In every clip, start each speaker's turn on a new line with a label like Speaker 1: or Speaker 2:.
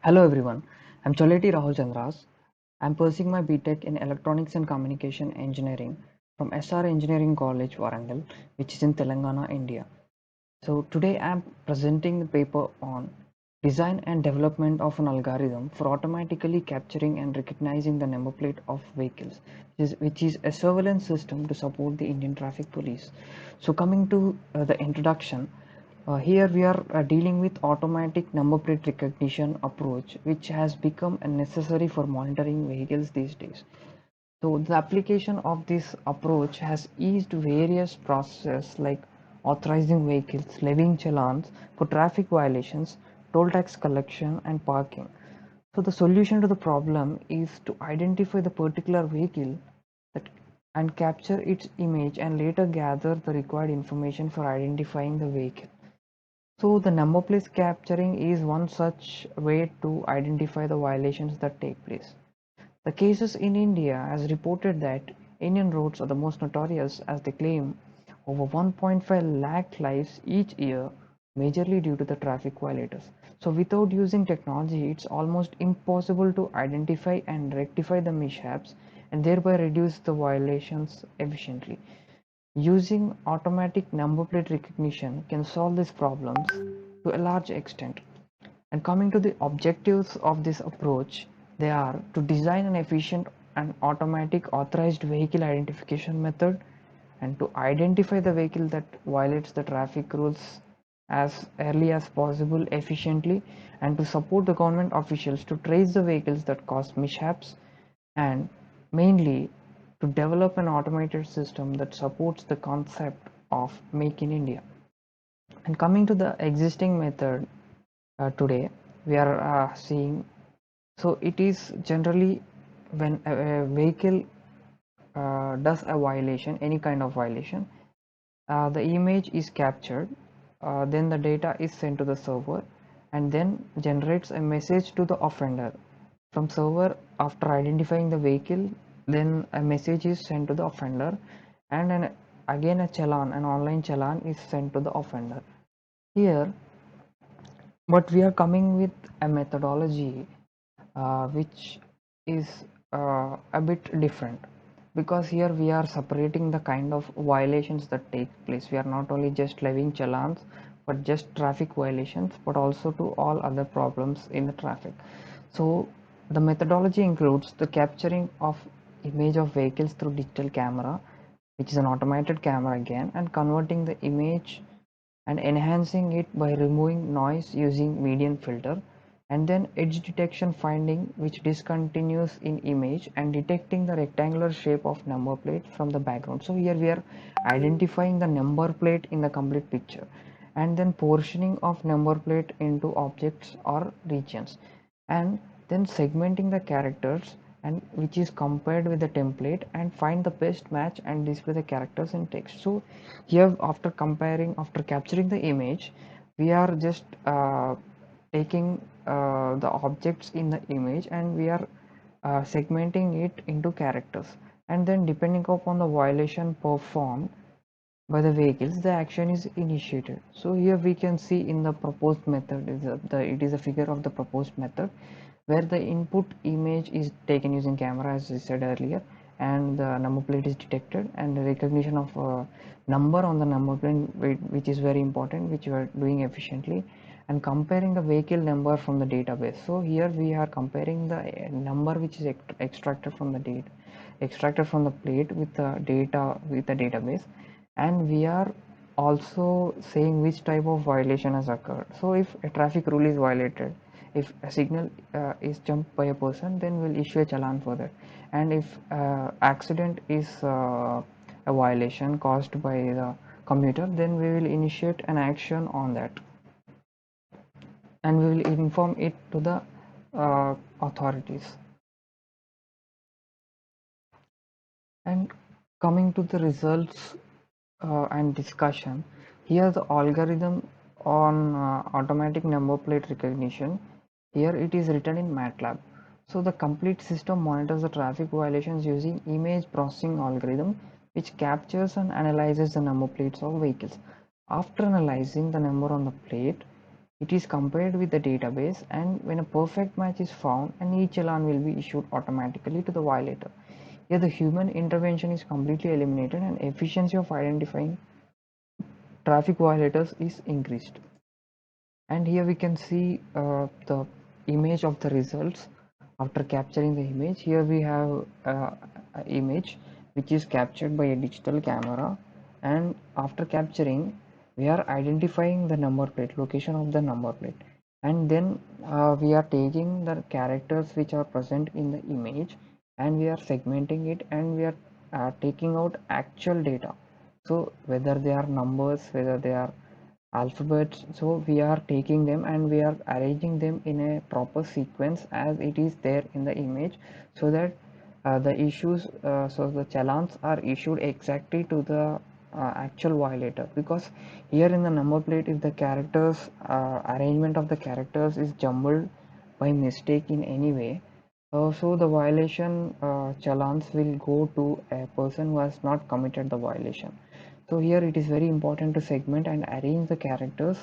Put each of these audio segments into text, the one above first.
Speaker 1: Hello everyone, I'm Choleti Rahul Chandras. I'm pursuing my BTech in Electronics and Communication Engineering from SR Engineering College, Warangal, which is in Telangana, India. So today I'm presenting the paper on design and development of an algorithm for automatically capturing and recognizing the number plate of vehicles, which is a surveillance system to support the Indian Traffic Police. So coming to the introduction, here we are dealing with automatic number plate recognition approach, which has become necessary for monitoring vehicles these days. So the application of this approach has eased various processes like authorizing vehicles, levying challans for traffic violations, toll tax collection and parking. So the solution to the problem is to identify the particular vehicle that, and capture its image and later gather the required information for identifying the vehicle. So the number plate capturing is one such way to identify the violations that take place. The cases in India has reported that Indian roads are the most notorious as they claim over 1.5 lakh lives each year, majorly due to the traffic violators. So without using technology, it's almost impossible to identify and rectify the mishaps and thereby reduce the violations efficiently. Using automatic number plate recognition can solve these problems to a large extent. And coming to the objectives of this approach, they are to design an efficient and automatic authorized vehicle identification method and to identify the vehicle that violates the traffic rules as early as possible efficiently and to support the government officials to trace the vehicles that cause mishaps and mainly to develop an automated system that supports the concept of Make in India. And coming to the existing method today, we are seeing, so it is generally when a vehicle does a violation, any kind of violation, the image is captured, then the data is sent to the server and then generates a message to the offender from server. After identifying the vehicle, then a message is sent to the offender and again a challan, an online challan is sent to the offender here. But we are coming with a methodology which is a bit different, because here we are separating the kind of violations that take place. We are not only just levying challans but just traffic violations, but also to all other problems in the traffic. So the methodology includes the capturing of image of vehicles through digital camera, which is an automated camera again, and converting the image and enhancing it by removing noise using median filter, and then edge detection finding, which discontinues in image and detecting the rectangular shape of number plate from the background. So here we are identifying the number plate in the complete picture and then portioning of number plate into objects or regions and then segmenting the characters, and which is compared with the template and find the best match and display the characters in text. So here after capturing the image, we are just taking the objects in the image and we are segmenting it into characters, and then depending upon the violation performed by the vehicles, the action is initiated. So here we can see in the proposed method it is a figure of the proposed method where the input image is taken using camera, as I said earlier, and the number plate is detected and the recognition of number on the number plate, which is very important, which we are doing efficiently, and comparing the vehicle number from the database. So here we are comparing the number which is extracted from the data, extracted from the plate with the data with the database, and we are also saying which type of violation has occurred. So if a traffic rule is violated, if a signal is jumped by a person, then we'll issue a challan for that. And if accident is a violation caused by the commuter, then we will initiate an action on that and we will inform it to the authorities. And coming to the results and discussion, here the algorithm on automatic number plate recognition, here it is written in MATLAB. So the complete system monitors the traffic violations using image processing algorithm, which captures and analyzes the number plates of vehicles. After analyzing the number on the plate, It is compared with the database, and when a perfect match is found, an e-challan will be issued automatically to the violator. Here the human intervention is completely eliminated and efficiency of identifying traffic violators is increased. And here we can see the image of the results after capturing the image. Here we have an image which is captured by a digital camera, and after capturing we are identifying the number plate, location of the number plate, and then we are taking the characters which are present in the image and we are segmenting it, and we are taking out actual data. So whether they are numbers, whether they are alphabets, so we are taking them and we are arranging them in a proper sequence as it is there in the image, so that the challans are issued exactly to the actual violator. Because here in the number plate, if the characters arrangement of the characters is jumbled by mistake in any way, so the violation challans will go to a person who has not committed the violation. So here it is very important to segment and arrange the characters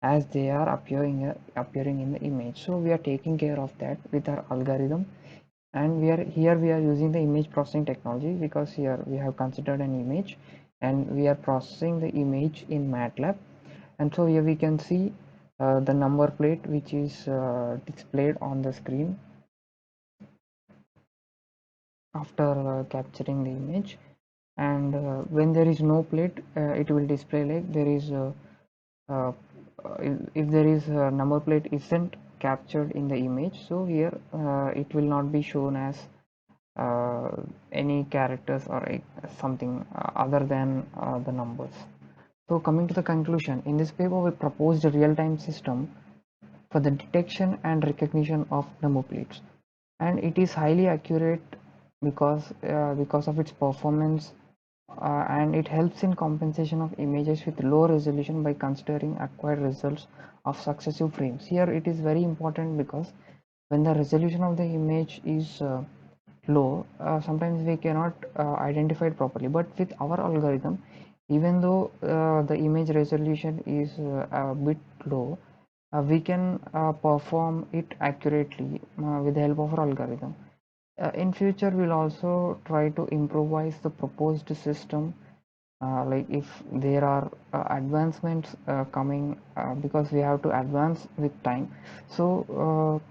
Speaker 1: as they are appearing in the image. So we are taking care of that with our algorithm, and we are using the image processing technology, because here we have considered an image and we are processing the image in MATLAB. And so here we can see the number plate which is displayed on the screen after capturing the image. And when there is no plate, it will display like there is uh, if there is a number plate isn't captured in the image, so here it will not be shown as uh, any characters or something other than the numbers. So coming to the conclusion, in this paper we proposed a real-time system for the detection and recognition of number plates, and it is highly accurate because of its performance, and it helps in compensation of images with low resolution by considering acquired results of successive frames. Here it is very important because when the resolution of the image is low, sometimes we cannot identify it properly. But with our algorithm, even though the image resolution is a bit low, we can perform it accurately with the help of our algorithm. In future, we'll also try to improvise the proposed system, like if there are advancements coming, because we have to advance with time. So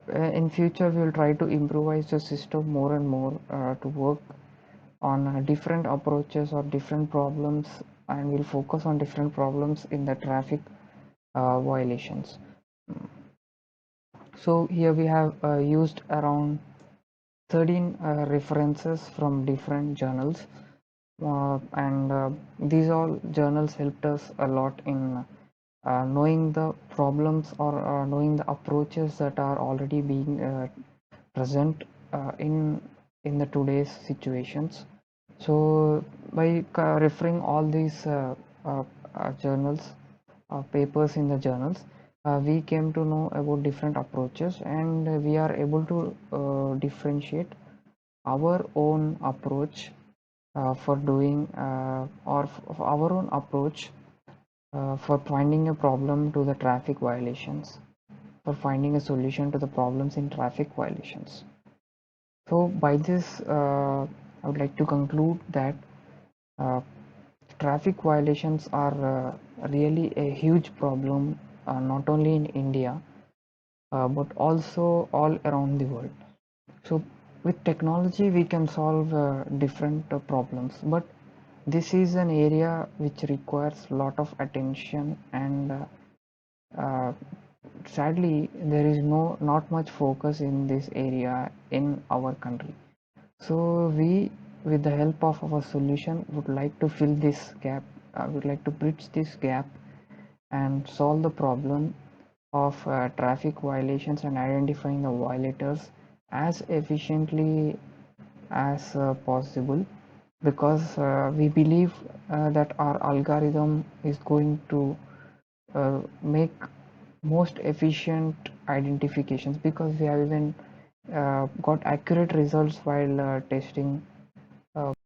Speaker 1: in future we will try to improvise the system more and more to work on different approaches or different problems, and we'll focus on different problems in the traffic violations. So here we have used around 13 references from different journals, and these all journals helped us a lot in knowing the problems or knowing the approaches that are already being present in the today's situations. So by referring all these journals, papers in the journals, we came to know about different approaches, and we are able to differentiate our own approach for doing or our own approach for finding a problem to the traffic violations, for finding a solution to the problems in traffic violations. So by this, I would like to conclude that uh, traffic violations are really a huge problem, not only in India, but also all around the world. So with technology, we can solve different problems, but this is an area which requires a lot of attention, and uh, sadly, there is not much focus in this area in our country. So we, with the help of our solution, would like to fill this gap. Would like to bridge this gap and solve the problem of traffic violations and identifying the violators as efficiently as possible, because we believe that our algorithm is going to make most efficient identifications, because we have even got accurate results while testing